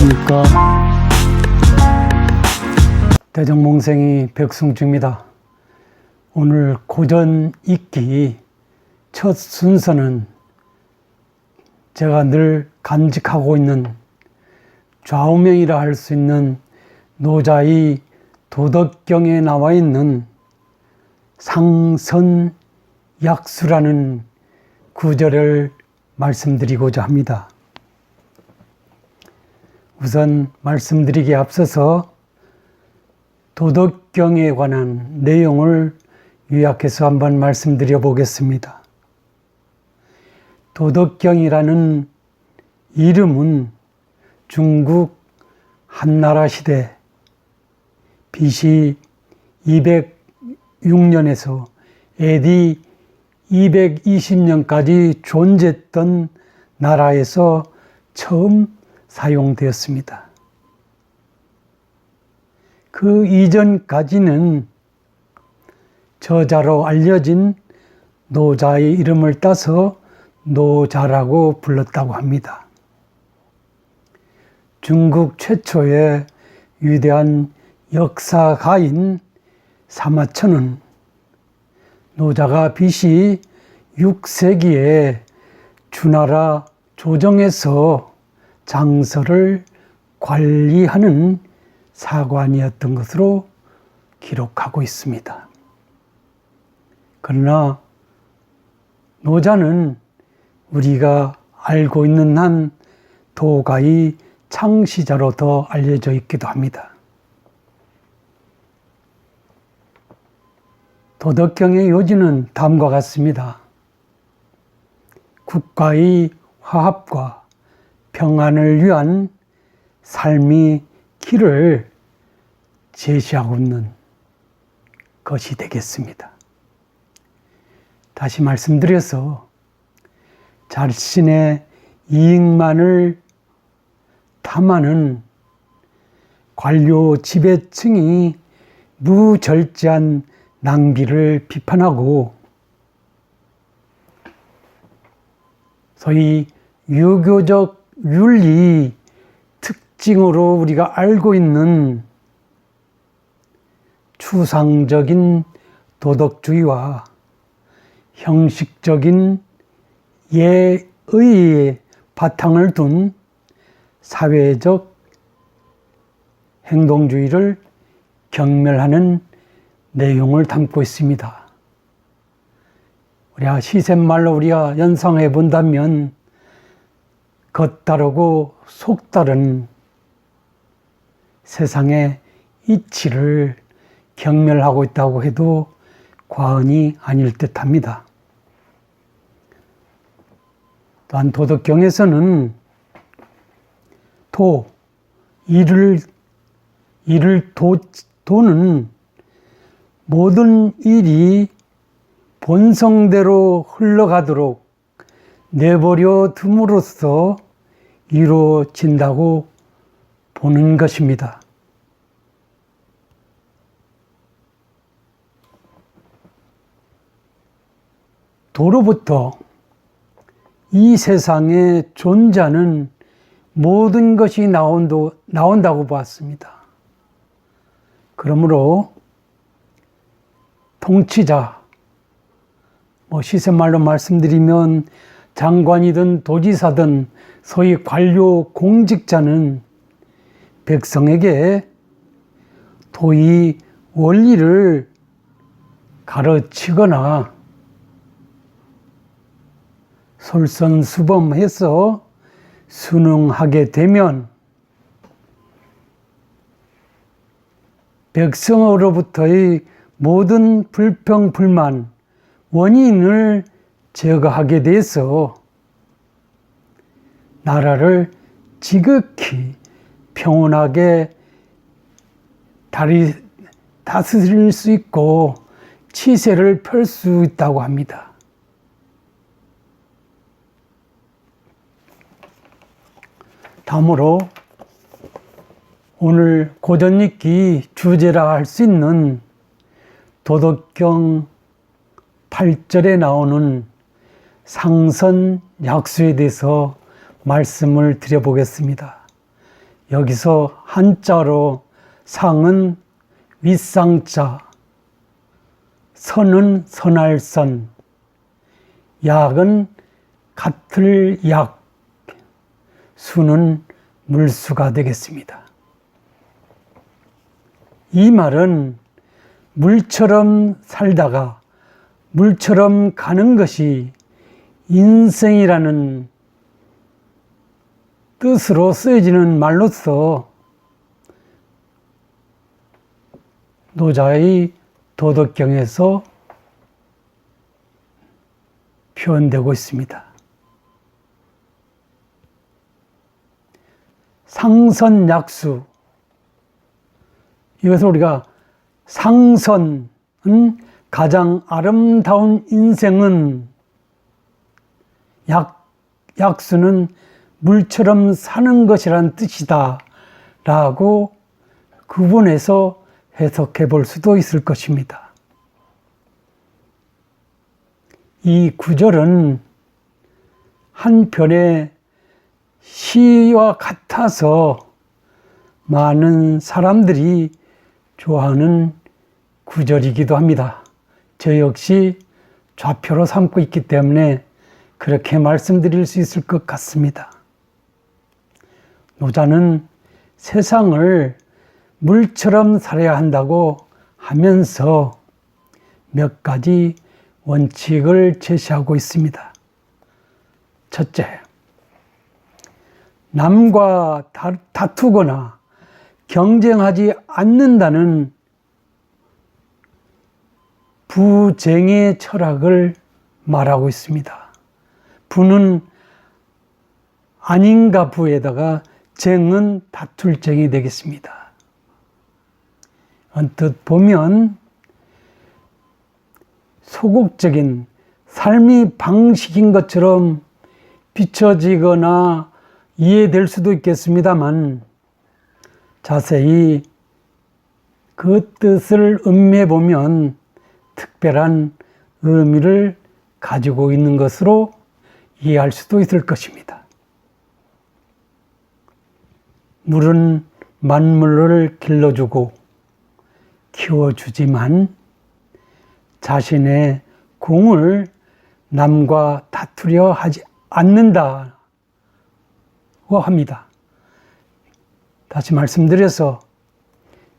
안녕하십니까. 대정몽생이 백승주입니다. 오늘 고전 읽기 첫 순서는 제가 늘 간직하고 있는 좌우명이라 할 수 있는 노자의 도덕경에 나와 있는 상선약수라는 구절을 말씀드리고자 합니다. 우선 말씀드리기에 앞서서 도덕경에 관한 내용을 요약해서 한번 말씀드려 보겠습니다. 도덕경이라는 이름은 중국 한나라 시대 BC 206년에서 AD 220년까지 존재했던 나라에서 처음 사용되었습니다. 그 이전까지는 저자로 알려진 노자의 이름을 따서 노자라고 불렀다고 합니다. 중국 최초의 위대한 역사가인 사마천은 노자가 BC 6세기에 주나라 조정에서 장서를 관리하는 사관이었던 것으로 기록하고 있습니다. 그러나 노자는 우리가 알고 있는 한 도가의 창시자로 더 알려져 있기도 합니다. 도덕경의 요지는 다음과 같습니다. 국가의 화합과 평안을 위한 삶의 길을 제시하고 있는 것이 되겠습니다. 다시 말씀드려서 자신의 이익만을 탐하는 관료 지배층이 무절제한 낭비를 비판하고 소위 유교적 윤리 특징으로 우리가 알고 있는 추상적인 도덕주의와 형식적인 예의의 바탕을 둔 사회적 행동주의를 경멸하는 내용을 담고 있습니다. 우리가 시샘말로 우리가 연상해 본다면 겉다르고 속다른 세상의 이치를 경멸하고 있다고 해도 과언이 아닐 듯합니다. 또한 도덕경에서는 도는 모든 일이 본성대로 흘러가도록 내버려 둠으로써 이루어진다고 보는 것입니다. 도로부터 이 세상에 존재하는 모든 것이 나온다고 보았습니다. 그러므로 통치자, 시샘말로 말씀드리면 장관이든 도지사든 소위 관료 공직자는 백성에게 도의 원리를 가르치거나 솔선수범해서 순응하게 되면 백성으로부터의 모든 불평, 불만, 원인을 제거하게 돼서 나라를 지극히 평온하게 다스릴 수 있고 치세를 펼 수 있다고 합니다. 다음으로 오늘 고전읽기 주제라 할 수 있는 도덕경 8절에 나오는 상선약수에 대해서 말씀을 드려보겠습니다. 여기서 한자로 상은 윗상자, 선은 선할 선, 약은 같을 약, 수는 물수가 되겠습니다. 이 말은 물처럼 살다가 물처럼 가는 것이 인생이라는 뜻으로 쓰여지는 말로서 노자의 도덕경에서 표현되고 있습니다. 상선약수, 이것을 우리가 상선은 가장 아름다운 인생은, 약수는 물처럼 사는 것이라는 뜻이다 라고 구분해서 해석해 볼 수도 있을 것입니다. 이 구절은 한편의 시와 같아서 많은 사람들이 좋아하는 구절이기도 합니다. 저 역시 좌표로 삼고 있기 때문에 그렇게 말씀드릴 수 있을 것 같습니다. 노자는 세상을 물처럼 살아야 한다고 하면서 몇 가지 원칙을 제시하고 있습니다. 첫째, 남과 다투거나 경쟁하지 않는다는 부쟁의 철학을 말하고 있습니다. 부는 아닌가 부에다가 쟁은 다툴 쟁이 되겠습니다. 언뜻 보면 소극적인 삶의 방식인 것처럼 비춰지거나 이해될 수도 있겠습니다만 자세히 그 뜻을 음미해 보면 특별한 의미를 가지고 있는 것으로 이해할 수도 있을 것입니다. 물은 만물을 길러주고 키워주지만 자신의 공을 남과 다투려 하지 않는다고 합니다. 다시 말씀드려서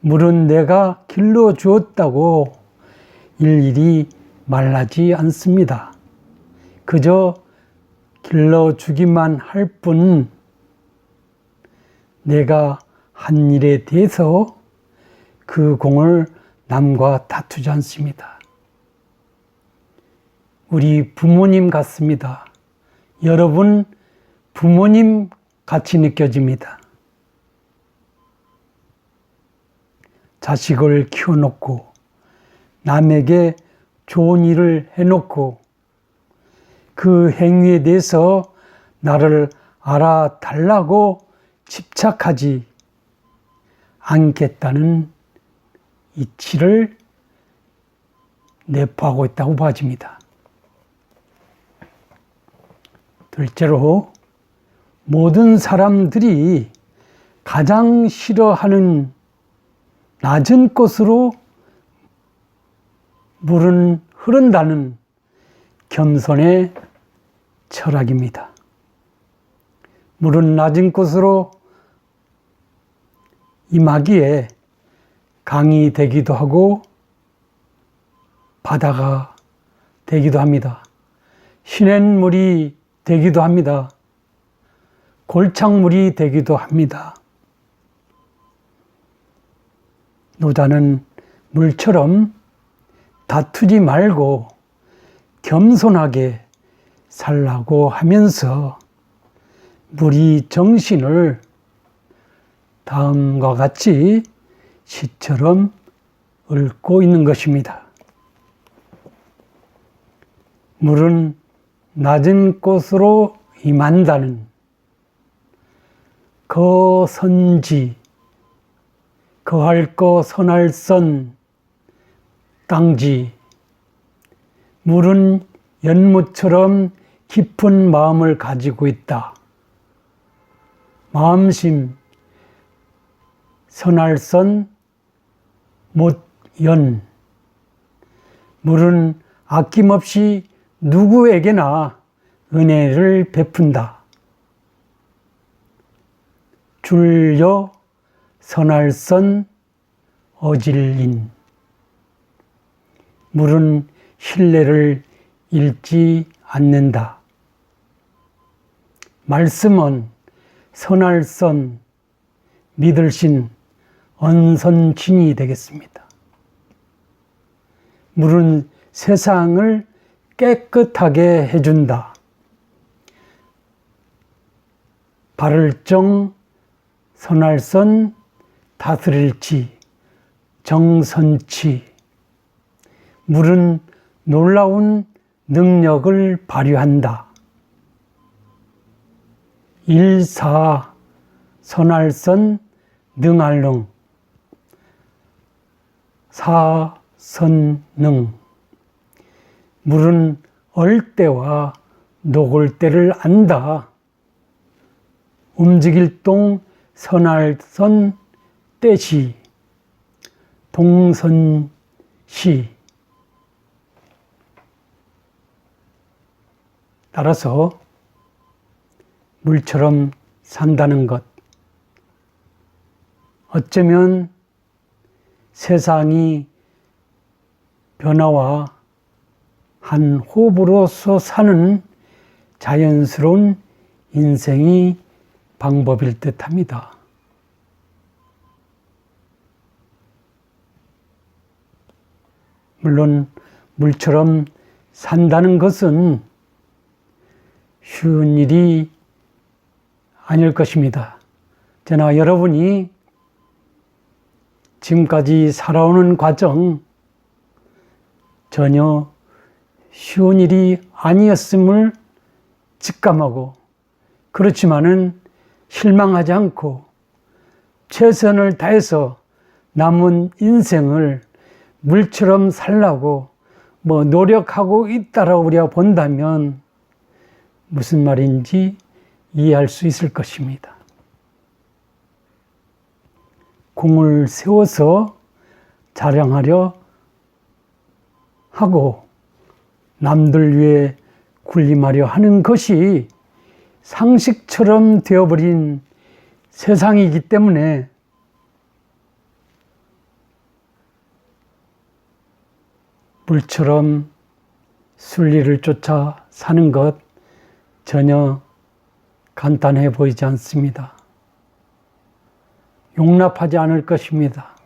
물은 내가 길러주었다고 일일이 말하지 않습니다. 그저 길러주기만 할 뿐 내가 한 일에 대해서 그 공을 남과 다투지 않습니다. 우리 부모님 같습니다. 여러분 부모님 같이 느껴집니다. 자식을 키워놓고 남에게 좋은 일을 해놓고 그 행위에 대해서 나를 알아달라고 집착하지 않겠다는 이치를 내포하고 있다고 봐집니다. 둘째로, 모든 사람들이 가장 싫어하는 낮은 곳으로 물은 흐른다는 겸손의 철학입니다. 물은 낮은 곳으로 임하기에 강이 되기도 하고 바다가 되기도 합니다. 시냇물이 되기도 합니다. 골창물이 되기도 합니다. 노자는 물처럼 다투지 말고 겸손하게 살라고 하면서 물이 정신을 다음과 같이 시처럼 읊고 있는 것입니다. 물은 낮은 곳으로 임한다는 거선지, 거할 거 선할 선, 땅지. 물은 연못처럼 깊은 마음을 가지고 있다. 마음심, 선할선 못연. 물은 아낌없이 누구에게나 은혜를 베푼다. 줄여 선할선 어질인. 물은 신뢰를 잃지 않는다. 말씀은 선할선 믿을신 언선친이 되겠습니다. 물은 세상을 깨끗하게 해준다. 바를정 선할선 다스릴지 정선치. 물은 놀라운 능력을 발휘한다. 일사 선할선 능할능. 사선능. 물은 얼 때와 녹을 때를 안다. 움직일 동 선할선 때시 동선시. 따라서 물처럼 산다는 것, 어쩌면 세상이 변화와 한 호흡으로서 사는 자연스러운 인생이 방법일 듯합니다. 물론 물처럼 산다는 것은 쉬운 일이 아닐 것입니다. 저나 여러분이 지금까지 살아오는 과정 전혀 쉬운 일이 아니었음을 직감하고, 그렇지만은 실망하지 않고 최선을 다해서 남은 인생을 물처럼 살라고 노력하고 있다라고 우리가 본다면 무슨 말인지 이해할 수 있을 것입니다. 공을 세워서 자랑하려 하고 남들 위해 군림하려 하는 것이 상식처럼 되어버린 세상이기 때문에 물처럼 순리를 쫓아 사는 것 전혀 간단해 보이지 않습니다. 용납하지 않을 것입니다.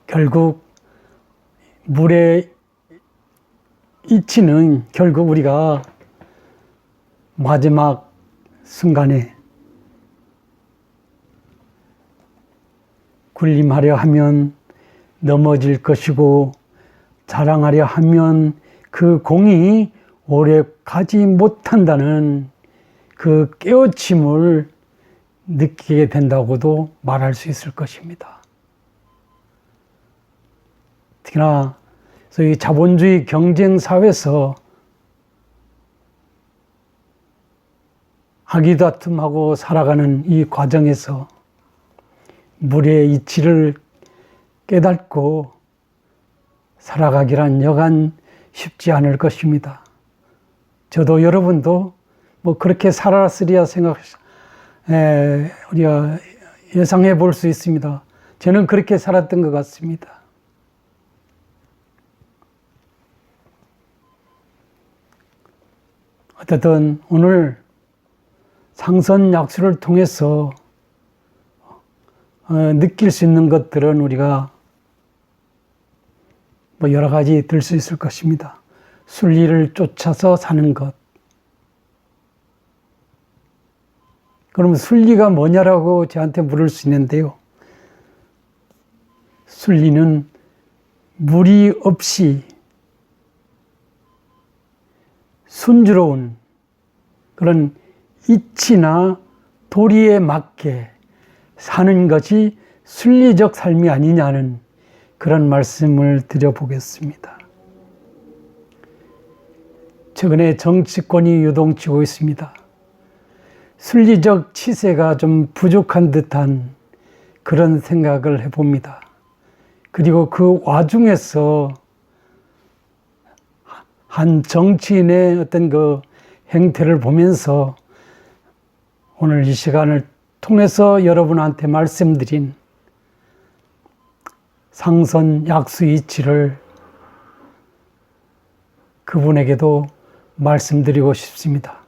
결국 물의 이치는 결국 우리가 마지막 순간에 군림하려 하면 넘어질 것이고 자랑하려 하면 그 공이 오래 가지 못한다는 그 깨우침을 느끼게 된다고도 말할 수 있을 것입니다. 특히나 이 자본주의 경쟁 사회에서 아기다툼하고 살아가는 이 과정에서 물의 이치를 깨닫고 살아가기란 여간 쉽지 않을 것입니다. 저도 여러분도 그렇게 살았으리야 우리가 예상해 볼 수 있습니다. 저는 그렇게 살았던 것 같습니다. 어쨌든 오늘 상선약수를 통해서 느낄 수 있는 것들은 우리가 여러 가지 들 수 있을 것입니다. 순리를 쫓아서 사는 것. 그러면 순리가 뭐냐라고 저한테 물을 수 있는데요. 순리는 무리 없이 순조로운 그런 이치나 도리에 맞게 사는 것이 순리적 삶이 아니냐는 그런 말씀을 드려보겠습니다. 최근에 정치권이 요동치고 있습니다. 순리적 치세가 좀 부족한 듯한 그런 생각을 해봅니다. 그리고 그 와중에서 한 정치인의 어떤 그 행태를 보면서 오늘 이 시간을 통해서 여러분한테 말씀드린 상선 약수 이치를 그분에게도 말씀드리고 싶습니다.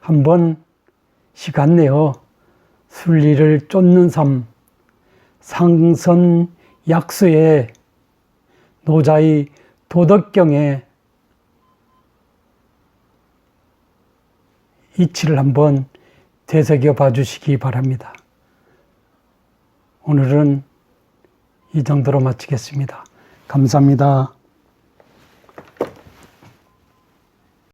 한번 시간 내어 순리를 쫓는 삶, 상선 약수의 노자의 도덕경에 이치를 한번 되새겨 봐 주시기 바랍니다. 오늘은 이 정도로 마치겠습니다. 감사합니다.